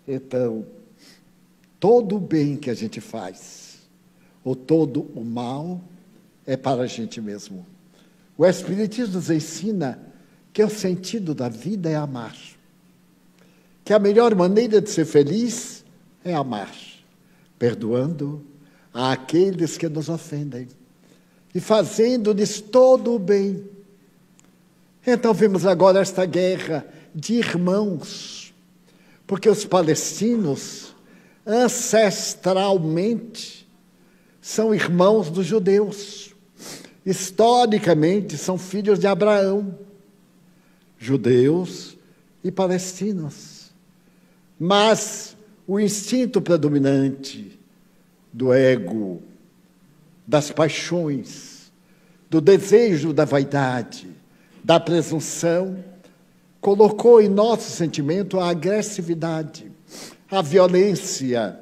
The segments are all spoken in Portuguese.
Então, todo o bem que a gente faz, ou todo o mal, é para a gente mesmo. O Espiritismo nos ensina que o sentido da vida é amar. Que a melhor maneira de ser feliz é amar, perdoando àqueles que nos ofendem e fazendo-lhes todo o bem. Então vemos agora esta guerra de irmãos, porque os palestinos, ancestralmente, são irmãos dos judeus. Historicamente, são filhos de Abraão, judeus e palestinos. Mas o instinto predominante do ego, das paixões, do desejo da vaidade, da presunção, colocou em nosso sentimento a agressividade, a violência.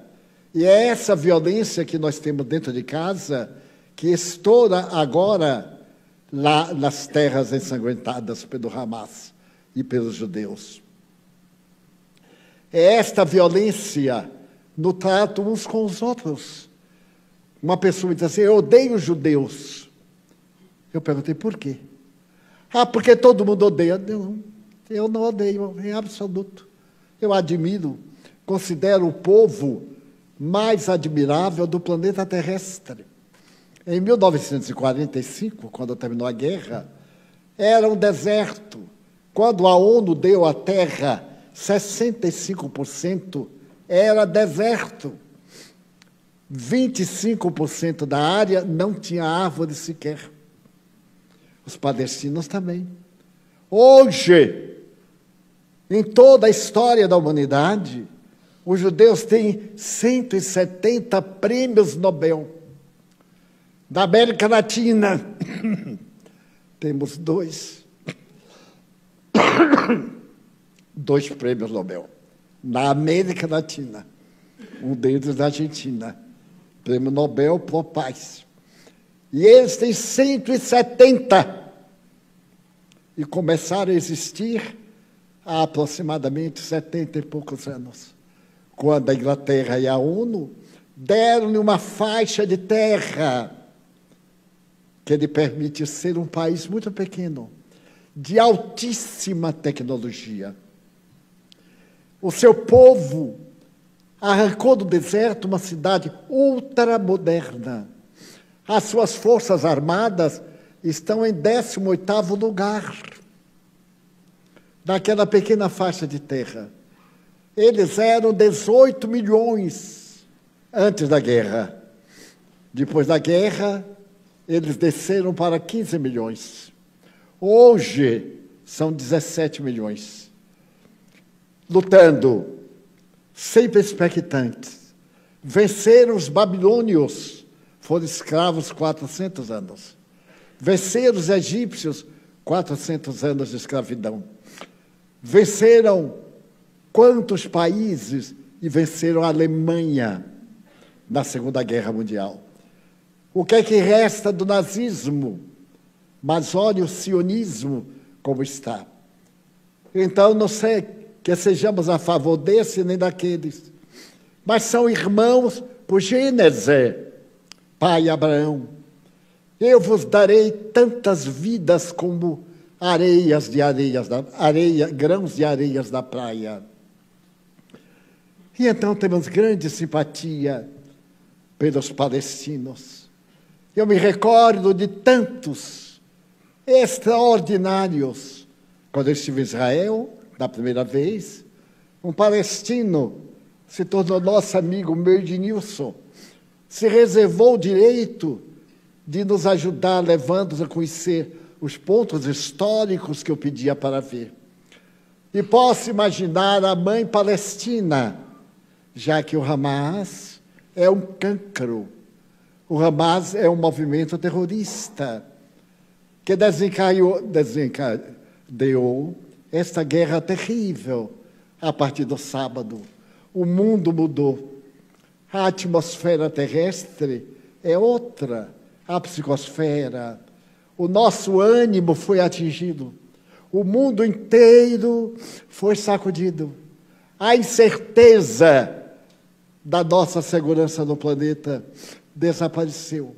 E é essa violência que nós temos dentro de casa que estoura agora lá nas terras ensanguentadas pelo Hamas e pelos judeus. É esta violência no trato uns com os outros. Uma pessoa diz assim: eu odeio os judeus. Eu perguntei, por quê? Porque todo mundo odeia. Não, eu não odeio, em absoluto. Eu admiro, considero o povo mais admirável do planeta terrestre. Em 1945, quando terminou a guerra, era um deserto. Quando a ONU deu à terra 65%, era deserto. 25% da área não tinha árvore sequer. Os palestinos também. Hoje, em toda a história da humanidade, os judeus têm 170 prêmios Nobel. Da América Latina, temos dois prêmios Nobel. Na América Latina, um deles da Argentina, Prêmio Nobel por Paz. E eles têm 170. E começaram a existir há aproximadamente 70 e poucos anos, quando a Inglaterra e a ONU deram-lhe uma faixa de terra que lhe permite ser um país muito pequeno, de altíssima tecnologia. O seu povo arrancou do deserto uma cidade ultramoderna. As suas forças armadas estão em 18º lugar naquela pequena faixa de terra. Eles eram 18 milhões antes da guerra. Depois da guerra, eles desceram para 15 milhões. Hoje, são 17 milhões. Lutando, sempre expectantes. Venceram os babilônios, foram escravos 400 anos. Venceram os egípcios, 400 anos de escravidão. Venceram quantos países? E venceram a Alemanha na Segunda Guerra Mundial. O que é que resta do nazismo? Mas olha o sionismo como está. Então, não sei que sejamos a favor desse nem daqueles, mas são irmãos por Gênese, pai Abraão. Eu vos darei tantas vidas como grãos de areias da praia. E então temos grande simpatia pelos palestinos. Eu me recordo de tantos extraordinários. Quando eu estive em Israel, da primeira vez, um palestino se tornou nosso amigo, meu Ednilson, se reservou o direito de nos ajudar, levando-nos a conhecer os pontos históricos que eu pedia para ver. E posso imaginar a mãe palestina, já que o Hamas é um cancro. O Hamas é um movimento terrorista que desencadeou esta guerra terrível a partir do sábado. O mundo mudou. A atmosfera terrestre é outra. A psicosfera. O nosso ânimo foi atingido. O mundo inteiro foi sacudido. a incerteza da nossa segurança no planeta desapareceu.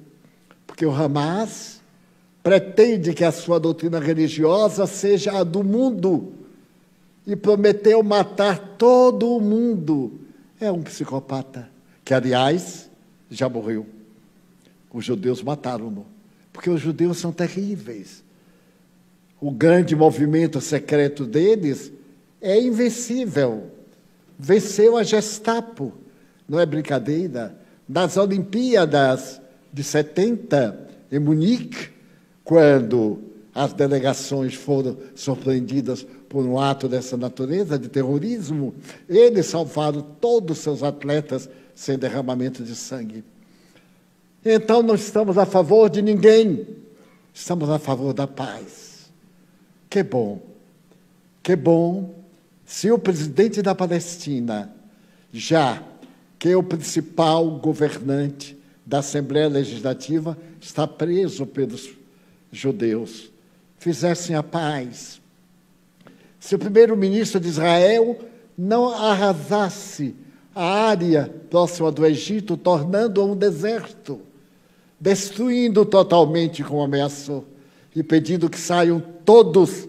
Porque o Hamas pretende que a sua doutrina religiosa seja a do mundo e prometeu matar todo o mundo. É um psicopata, que, aliás, já morreu. Os judeus mataram-no, porque os judeus são terríveis. O grande movimento secreto deles é invencível. Venceu a Gestapo, não é brincadeira. Nas Olimpíadas de 70, em Munique, quando as delegações foram surpreendidas por um ato dessa natureza, de terrorismo, eles salvaram todos os seus atletas sem derramamento de sangue. Então, não estamos a favor de ninguém, estamos a favor da paz. Que bom se o presidente da Palestina, já que é o principal governante da Assembleia Legislativa, está preso pelos judeus, fizessem a paz. Se o primeiro-ministro de Israel não arrasasse a área próxima do Egito, tornando-a um deserto, destruindo totalmente como ameaçou, e pedindo que saiam todos,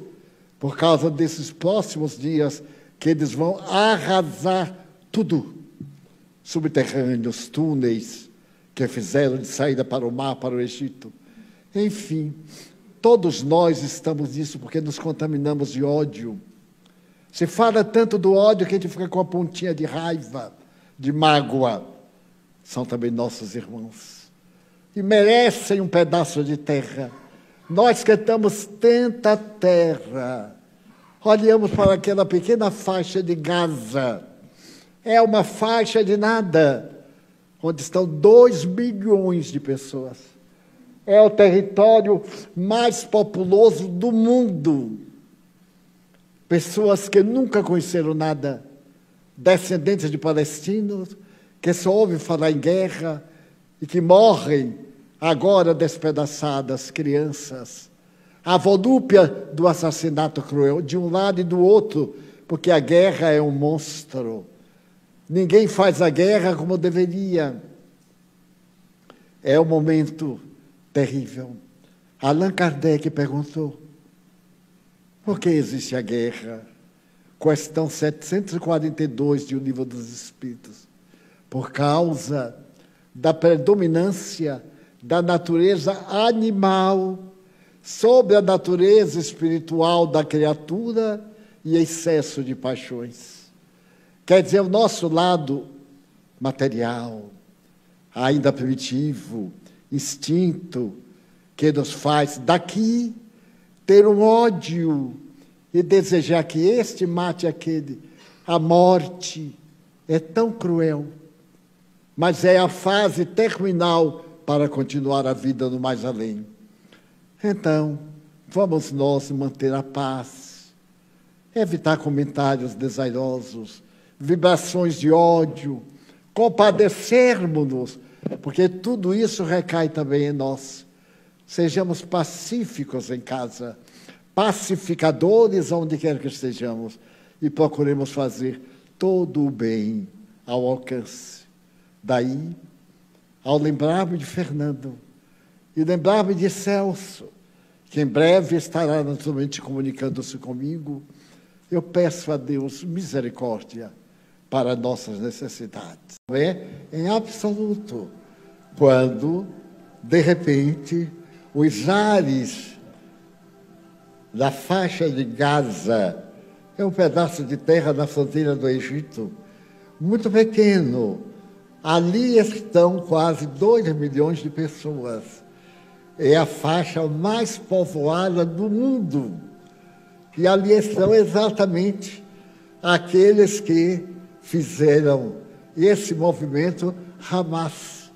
por causa desses próximos dias, que eles vão arrasar tudo. Subterrâneos, túneis que fizeram de saída para o mar, para o Egito. Enfim, todos nós estamos nisso porque nos contaminamos de ódio. Se fala tanto do ódio que a gente fica com a pontinha de raiva, de mágoa. São também nossos irmãos. E merecem um pedaço de terra. Nós que temos tanta terra, olhamos para aquela pequena faixa de Gaza. É uma faixa de nada, onde estão 2 milhões de pessoas. É o território mais populoso do mundo. Pessoas que nunca conheceram nada, descendentes de palestinos, que só ouvem falar em guerra e que morrem agora despedaçadas, crianças. A volúpia do assassinato cruel, de um lado e do outro, porque a guerra é um monstro. Ninguém faz a guerra como deveria. É um momento terrível. Allan Kardec perguntou: por que existe a guerra? Questão 742 de O Livro dos Espíritos. Por causa da predominância da natureza animal sobre a natureza espiritual da criatura e excesso de paixões. Quer dizer, o nosso lado material, ainda primitivo, instinto, que nos faz daqui ter um ódio e desejar que este mate aquele. A morte é tão cruel, mas é a fase terminal para continuar a vida no mais além. Então, vamos nós manter a paz, evitar comentários desairosos, vibrações de ódio, compadecermos-nos, porque tudo isso recai também em nós. Sejamos pacíficos em casa, pacificadores onde quer que estejamos, e procuremos fazer todo o bem ao alcance. Daí, ao lembrar-me de Fernando e lembrar-me de Celso, que em breve estará naturalmente comunicando-se comigo, eu peço a Deus misericórdia para nossas necessidades. É em absoluto, quando, de repente, os ares da faixa de Gaza, é um pedaço de terra na fronteira do Egito, muito pequeno. Ali estão quase 2 milhões de pessoas. É a faixa mais povoada do mundo. E ali estão exatamente aqueles que fizeram esse movimento Hamas,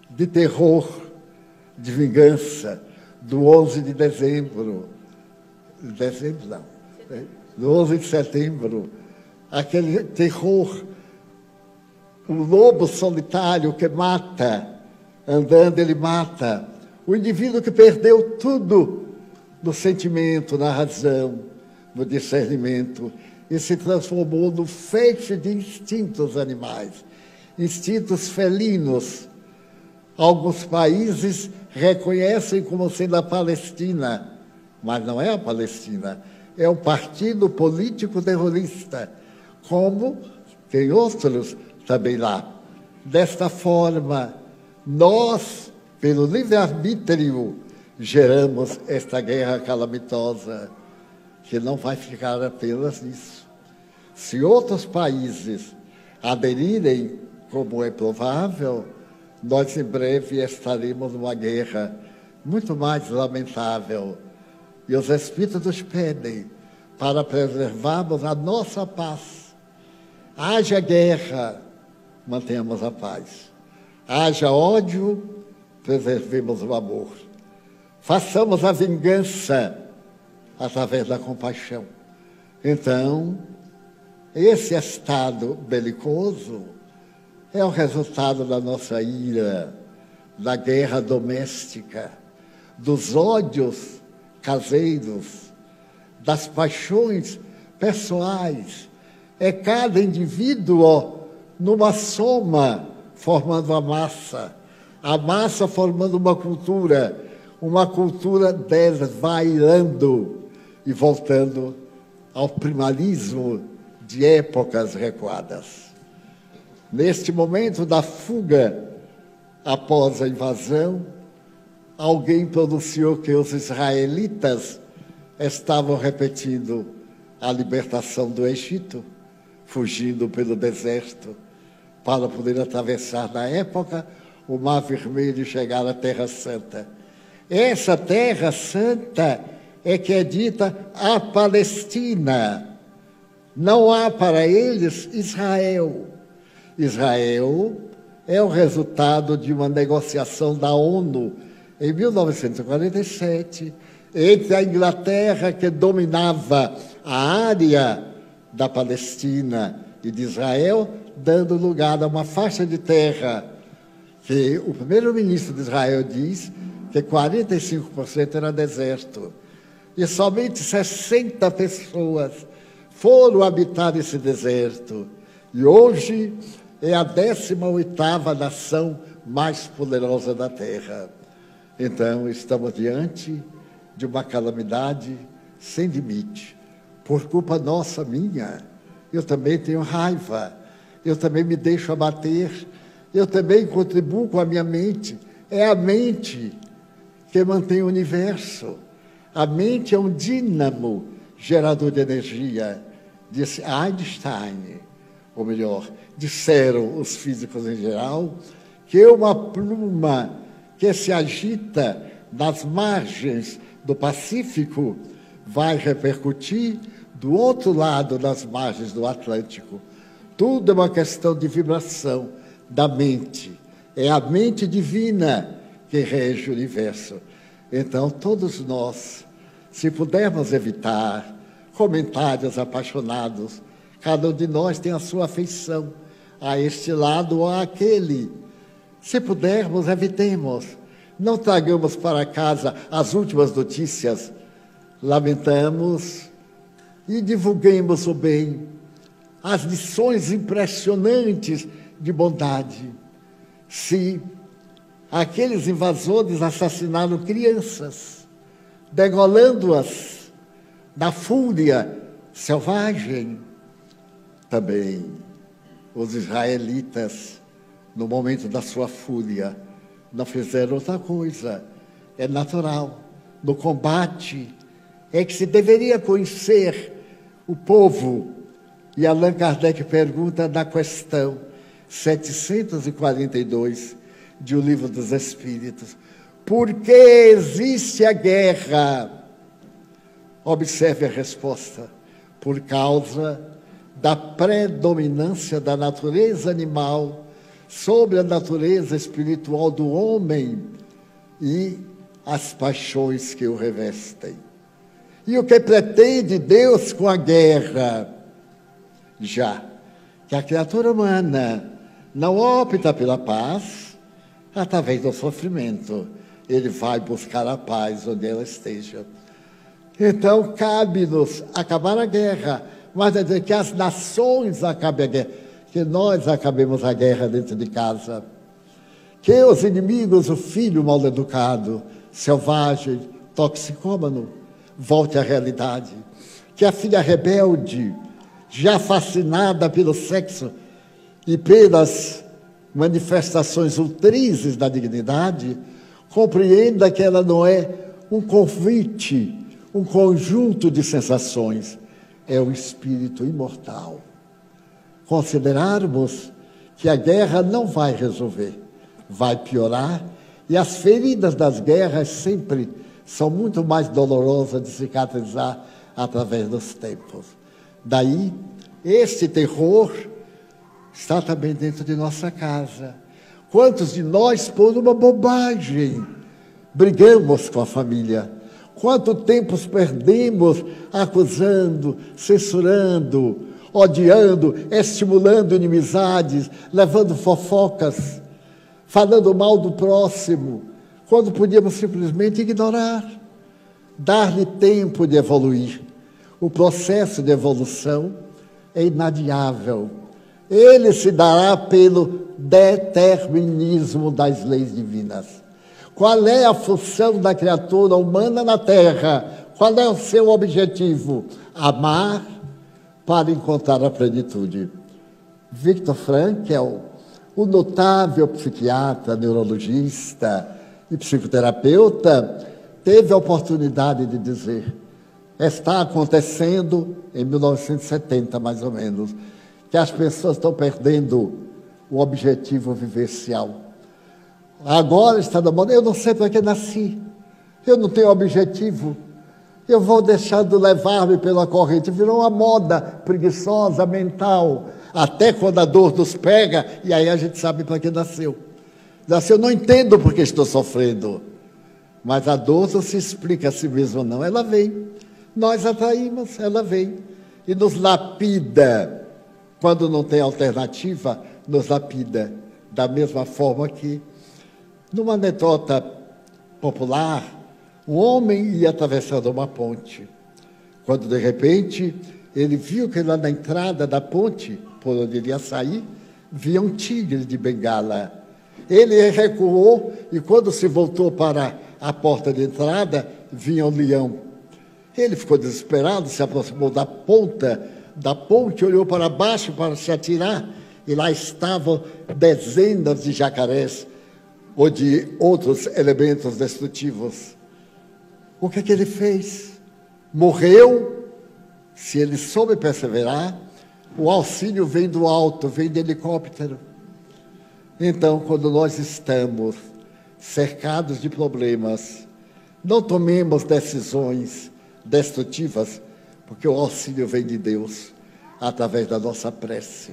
de terror, de vingança, do 11 de dezembro. Dezembro não, do 11 de setembro. Aquele terror, o lobo solitário que mata, andando ele mata. O indivíduo que perdeu tudo no sentimento, na razão, no discernimento. e se transformou no feixe de instintos animais, instintos felinos. Alguns países reconhecem como sendo a Palestina, mas não é a Palestina, é um partido político terrorista, como tem outros também lá. Desta forma, nós, pelo livre-arbítrio, geramos esta guerra calamitosa, que não vai ficar apenas nisso. Se outros países aderirem, como é provável, nós em breve estaremos numa guerra muito mais lamentável. E os Espíritos pedem para preservarmos a nossa paz. Haja guerra, mantenhamos a paz. Haja ódio, preservemos o amor. Façamos a vingança através da compaixão. Então, esse estado belicoso é o resultado da nossa ira, da guerra doméstica, dos ódios caseiros, das paixões pessoais. É cada indivíduo numa soma formando a massa formando uma cultura desvairando e voltando ao primalismo de épocas recuadas. Neste momento da fuga após a invasão, alguém pronunciou que os israelitas estavam repetindo a libertação do Egito, fugindo pelo deserto, para poder atravessar, na época, o Mar Vermelho e chegar à Terra Santa. Essa Terra Santa é que é dita a Palestina. Não há para eles Israel. Israel é o resultado de uma negociação da ONU em 1947 entre a Inglaterra, que dominava a área da Palestina e de Israel, dando lugar a uma faixa de terra que o primeiro-ministro de Israel diz que 45% era deserto. E somente 60 pessoas foram habitar esse deserto. E hoje é a 18ª nação mais poderosa da Terra. Então, estamos diante de uma calamidade sem limite. Por culpa nossa, minha, eu também tenho raiva, eu também me deixo abater, eu também contribuo com a minha mente. É a mente que mantém o universo. A mente é um dínamo gerador de energia, disse Einstein. Ou melhor, disseram os físicos em geral, que uma pluma que se agita nas margens do Pacífico vai repercutir do outro lado, nas margens do Atlântico. Tudo é uma questão de vibração da mente. É a mente divina que rege o universo. Então, todos nós, se pudermos evitar comentários apaixonados, cada um de nós tem a sua afeição a este lado ou àquele. Se pudermos, evitemos. Não tragamos para casa as últimas notícias. Lamentamos e divulguemos o bem, as lições impressionantes de bondade. Se aqueles invasores assassinaram crianças, degolando-as na fúria selvagem, também os israelitas, no momento da sua fúria, não fizeram outra coisa. É natural. No combate é que se deveria conhecer o povo. E Allan Kardec pergunta na questão 742 de O Livro dos Espíritos: por que existe a guerra? Observe a resposta: por causa da predominância da natureza animal sobre a natureza espiritual do homem e as paixões que o revestem. E o que pretende Deus com a guerra? Já que a criatura humana não opta pela paz, através do sofrimento, ele vai buscar a paz onde ela esteja. Então, cabe-nos acabar a guerra, mas é dizer que as nações acabem a guerra, que nós acabemos a guerra dentro de casa. Que os inimigos, o filho mal educado, selvagem, toxicômano, volte à realidade. Que a filha rebelde, já fascinada pelo sexo e pelas manifestações ultrizes da dignidade, compreenda que ela não é um convite, um conjunto de sensações, é o espírito imortal. Considerarmos que a guerra não vai resolver, vai piorar, e as feridas das guerras sempre são muito mais dolorosas de cicatrizar através dos tempos. Daí, este terror está também dentro de nossa casa. Quantos de nós, por uma bobagem, brigamos com a família? Quanto tempo perdemos acusando, censurando, odiando, estimulando inimizades, levando fofocas, falando mal do próximo, quando podíamos simplesmente ignorar, dar-lhe tempo de evoluir. O processo de evolução é inadiável. Ele se dará pelo determinismo das leis divinas. Qual é a função da criatura humana na Terra? Qual é o seu objetivo? Amar para encontrar a plenitude. Viktor Frankl, o notável psiquiatra, neurologista e psicoterapeuta, teve a oportunidade de dizer: está acontecendo em 1970, mais ou menos, que as pessoas estão perdendo o objetivo vivencial. Agora está na moda, eu não sei para que nasci, eu não tenho objetivo, eu vou deixando levar-me pela corrente. Virou uma moda preguiçosa, mental, até quando a dor nos pega, e aí a gente sabe para que nasceu. Nasceu, não entendo porque estou sofrendo, mas a dor não se explica a si mesma, não, ela vem. Nós atraímos, ela vem e nos lapida. Quando não tem alternativa, nos lapida. Da mesma forma que, numa anedota popular, um homem ia atravessando uma ponte. Quando, de repente, ele viu que lá na entrada da ponte, por onde ele ia sair, via um tigre de bengala. Ele recuou e, quando se voltou para a porta de entrada, vinha um leão. Ele ficou desesperado, se aproximou da ponta da ponte, olhou para baixo para se atirar, e lá estavam dezenas de jacarés ou de outros elementos destrutivos. O que é que ele fez? Morreu? Se ele soube perseverar, o auxílio vem do alto, vem de helicóptero. Então, quando nós estamos cercados de problemas, não tomemos decisões destrutivas, porque o auxílio vem de Deus, através da nossa prece.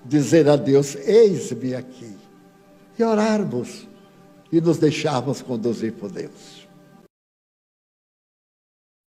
Dizer a Deus: eis-me aqui, e orarmos, e nos deixarmos conduzir por Deus.